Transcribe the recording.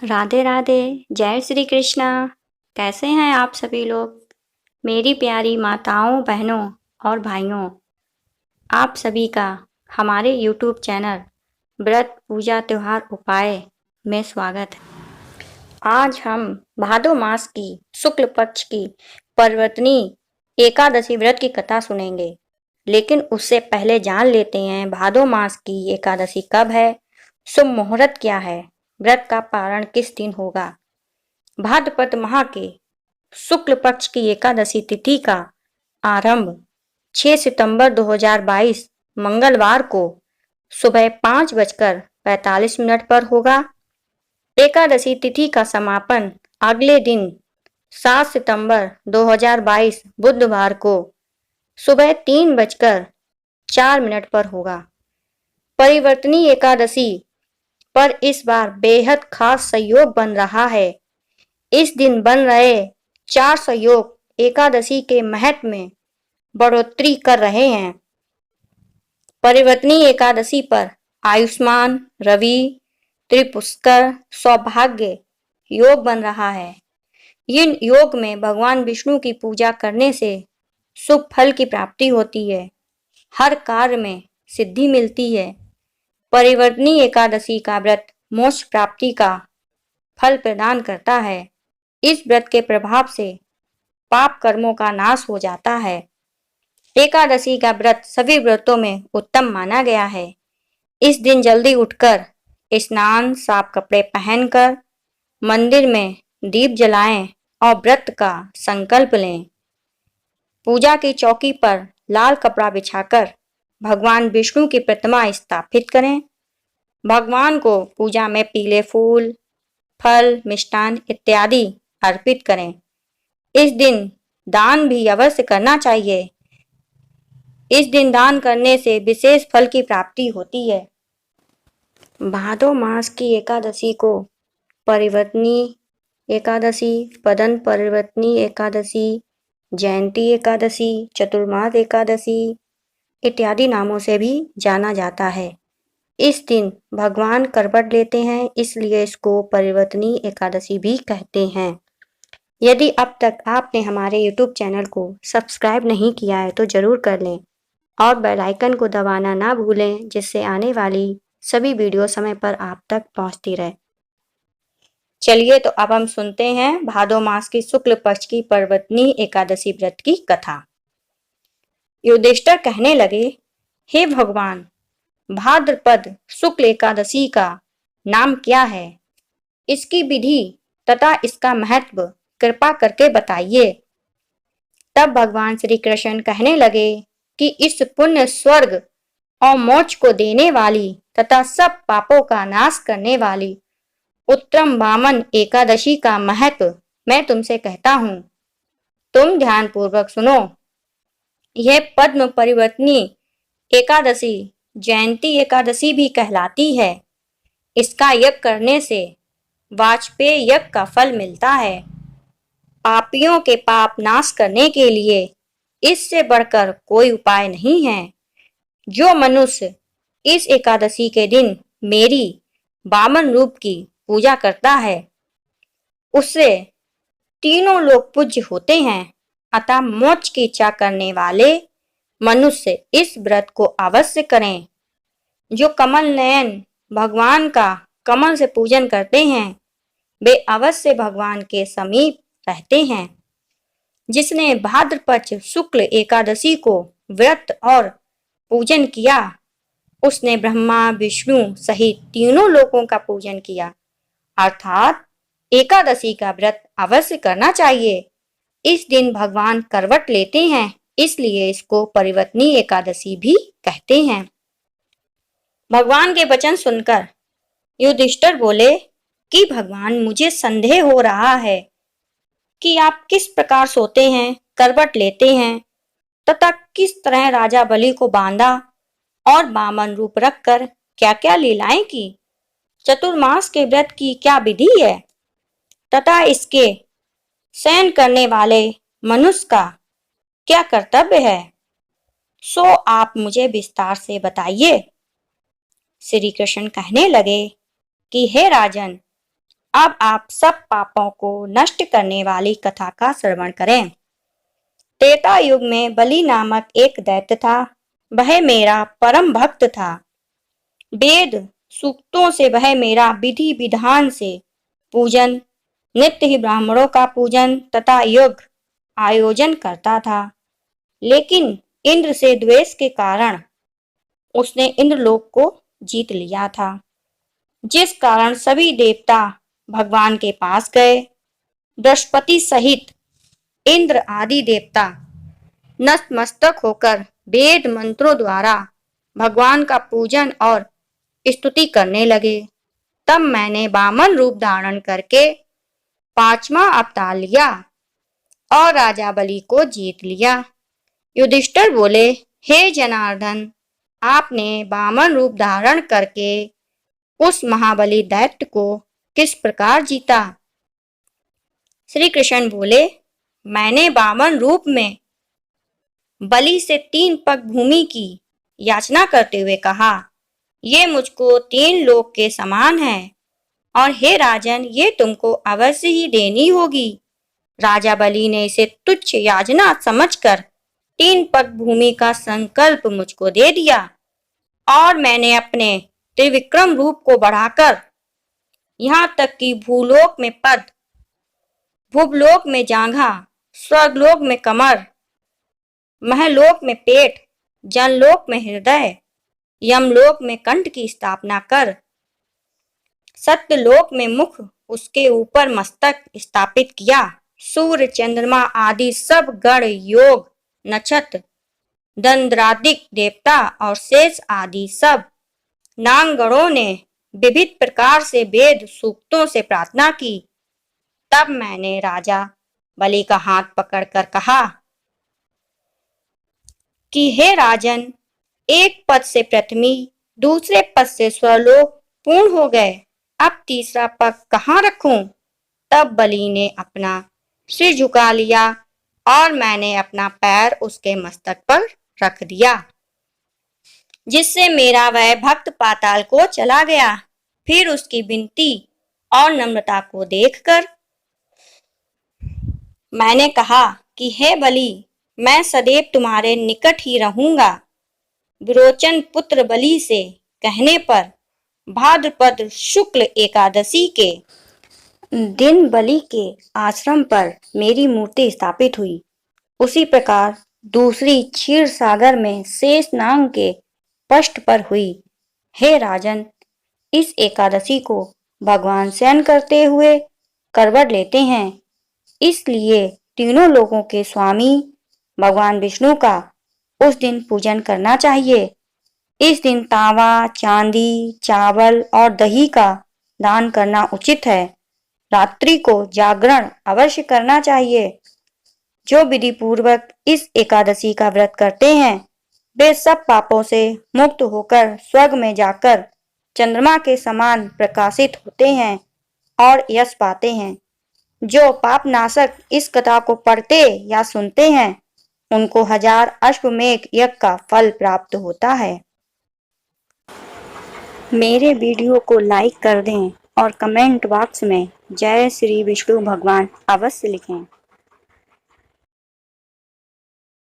राधे राधे। जय श्री कृष्णा। कैसे हैं आप सभी लोग? मेरी प्यारी माताओं, बहनों और भाइयों, आप सभी का हमारे YouTube चैनल व्रत पूजा त्योहार उपाय में स्वागत है। आज हम भादो मास की शुक्ल पक्ष की परिवर्तनी एकादशी व्रत की कथा सुनेंगे, लेकिन उससे पहले जान लेते हैं भादो मास की एकादशी कब है, शुभ मुहूर्त क्या है, व्रत का पारण किस दिन होगा। भाद्रपद माह के शुक्ल पक्ष की एकादशी तिथि का आरंभ 6 सितंबर 2022 मंगलवार को सुबह 5:45 पर होगा। एकादशी तिथि का समापन अगले दिन 7 सितंबर 2022 बुधवार को सुबह 3:04 पर होगा। परिवर्तनी एकादशी पर इस बार बेहद खास संयोग बन रहा है। इस दिन बन रहे 4 संयोग एकादशी के महत्व में बढ़ोतरी कर रहे हैं। परिवर्तनी एकादशी पर आयुष्मान, रवि, त्रिपुष्कर, सौभाग्य योग बन रहा है। इन योग में भगवान विष्णु की पूजा करने से शुभ फल की प्राप्ति होती है, हर कार्य में सिद्धि मिलती है। परिवर्तनी एकादशी का व्रत मोक्ष प्राप्ति का फल प्रदान करता है। इस व्रत के प्रभाव से पाप कर्मों का नाश हो जाता है। एकादशी का व्रत सभी व्रतों में उत्तम माना गया है। इस दिन जल्दी उठकर स्नान, साफ कपड़े पहनकर मंदिर में दीप जलाएं और व्रत का संकल्प लें। पूजा की चौकी पर लाल कपड़ा बिछाकर भगवान विष्णु की प्रतिमा स्थापित करें। भगवान को पूजा में पीले फूल, फल, मिष्टान इत्यादि अर्पित करें। इस दिन दान भी अवश्य करना चाहिए। इस दिन दान करने से विशेष फल की प्राप्ति होती है। भादो मास की एकादशी को परिवर्तनी एकादशी, पदन परिवर्तनी एकादशी, जयंती एकादशी, चतुर्मास एकादशी इत्यादि नामों से भी जाना जाता है। इस दिन भगवान करवट लेते हैं, इसलिए इसको परिवर्तनी एकादशी भी कहते हैं। यदि अब तक आपने हमारे YouTube चैनल को सब्सक्राइब नहीं किया है तो जरूर कर लें और बेल आइकन को दबाना ना भूलें, जिससे आने वाली सभी वीडियो समय पर आप तक पहुंचती रहे। चलिए तो अब हम सुनते हैं भादो मास की शुक्ल पक्ष की परिवर्तनी एकादशी व्रत की कथा। युधिष्ठिर कहने लगे, हे भगवान, भाद्रपद शुक्ल एकादशी का नाम क्या है? इसकी विधि तथा इसका महत्व कृपा करके बताइए। तब भगवान श्री कृष्ण कहने लगे कि इस पुण्य, स्वर्ग और मोक्ष को देने वाली तथा सब पापों का नाश करने वाली उत्तम वामन एकादशी का महत्व मैं तुमसे कहता हूँ। तुम ध्यान पूर्वक सुनो। यह पद्म परिवर्तनी एकादशी जयंती एकादशी भी कहलाती है। इसका यज्ञ करने से वाजपेय यज्ञ का फल मिलता है। पापियों के पाप नाश करने के लिए इससे बढ़कर कोई उपाय नहीं है। जो मनुष्य इस एकादशी के दिन मेरी वामन रूप की पूजा करता है, उससे तीनों लोग पूज्य होते हैं। अतः मोक्ष की इच्छा करने वाले मनुष्य इस व्रत को अवश्य करें। जो कमल नयन भगवान का कमल से पूजन करते हैं, वे अवश्य भगवान के समीप रहते हैं। जिसने भाद्रपद शुक्ल एकादशी को व्रत और पूजन किया, उसने ब्रह्मा, विष्णु सहित तीनों लोकों का पूजन किया। अर्थात एकादशी का व्रत अवश्य करना चाहिए। इस दिन भगवान करवट लेते हैं, इसलिए इसको परिवर्तनी एकादशी भी कहते हैं। भगवान के वचन सुनकर युधिष्ठिर बोले कि भगवान, मुझे संदेह हो रहा है कि आप किस प्रकार सोते हैं, करवट लेते हैं तथा किस तरह राजा बलि को बांधा और वामन रूप रखकर क्या क्या लीलाएं की। चतुर्मास के व्रत की क्या विधि है तथा इसके शयन करने वाले मनुष्य का क्या कर्तव्य है, सो आप मुझे विस्तार से बताइए। श्री कृष्ण कहने लगे कि हे राजन, अब आप सब पापों को नष्ट करने वाली कथा का श्रवण करें। त्रेता युग में बलि नामक एक दैत्य था। वह मेरा परम भक्त था। वेद सूक्तों से वह मेरा विधि विधान से पूजन, नित्य ही ब्राह्मणों का पूजन तथा यज्ञ आयोजन करता था। लेकिन इंद्र से द्वेष के कारण उसने इंद्रलोक को जीत लिया था, जिस कारण सभी देवता भगवान के पास गए। बृहस्पति सहित इंद्र आदि देवता नतमस्तक होकर वेद मंत्रों द्वारा भगवान का पूजन और स्तुति करने लगे। तब मैंने वामन रूप धारण करके 5वां अवतार लिया और राजा बलि को जीत लिया। युधिष्ठिर बोले, हे जनार्दन, आपने वामन रूप धारण करके उस महाबली दैत्य को किस प्रकार जीता? श्री कृष्ण बोले, मैंने वामन रूप में बलि से 3 पग भूमि की याचना करते हुए कहा, ये मुझको 3 लोक के समान है और हे राजन, ये तुमको अवश्य ही देनी होगी। राजा बलि ने इसे तुच्छ याचना समझकर 3 पग भूमि का संकल्प मुझको दे दिया और मैंने अपने त्रिविक्रम रूप को बढ़ाकर यहाँ तक कि भूलोक में पद, भुवलोक में जांघा, स्वर्गलोक में कमर, महलोक में पेट, जनलोक में हृदय, यमलोक में कंठ की स्थापना कर सत्यलोक में मुख, उसके ऊपर मस्तक स्थापित किया। सूर्य, चंद्रमा आदि सब गण, योग, नक्षत्र, दंद्रादिक देवता और शेष आदि सब नागगणों ने विविध प्रकार से वेद सूक्तों से प्रार्थना की। तब मैंने राजा बलि का हाथ पकड़कर कहा कि हे राजन, एक पद से पृथ्वी, दूसरे पद से स्वर्लोक पूर्ण हो गए, अब तीसरा पद कहाँ रखूं? तब बलि ने अपना सिर झुका लिया और मैंने अपना पैर उसके मस्तक पर रख दिया, जिससे मेरा वह भक्त पाताल को चला गया। फिर उसकी विनती और नम्रता को देखकर मैंने कहा कि हे बलि, मैं सदैव तुम्हारे निकट ही रहूंगा। विरोचन पुत्र बलि से कहने पर भाद्रपद शुक्ल एकादशी के दिन बलि के आश्रम पर मेरी मूर्ति स्थापित हुई। उसी प्रकार दूसरी क्षीर सागर में शेष नाग के पृष्ठ पर हुई। हे राजन, इस एकादशी को भगवान शयन करते हुए करवट लेते हैं, इसलिए तीनों लोगों के स्वामी भगवान विष्णु का उस दिन पूजन करना चाहिए। इस दिन तांबा, चांदी, चावल और दही का दान करना उचित है। रात्रि को जागरण अवश्य करना चाहिए। जो विधि पूर्वक इस एकादशी का व्रत करते हैं, वे सब पापों से मुक्त होकर स्वर्ग में जाकर चंद्रमा के समान प्रकाशित होते हैं और यश पाते हैं। जो पापनाशक इस कथा को पढ़ते या सुनते हैं, उनको 1000 अश्वमेध यज्ञ का फल प्राप्त होता है। मेरे वीडियो को लाइक कर दें और कमेंट बॉक्स में जय श्री विष्णु भगवान अवश्य लिखें।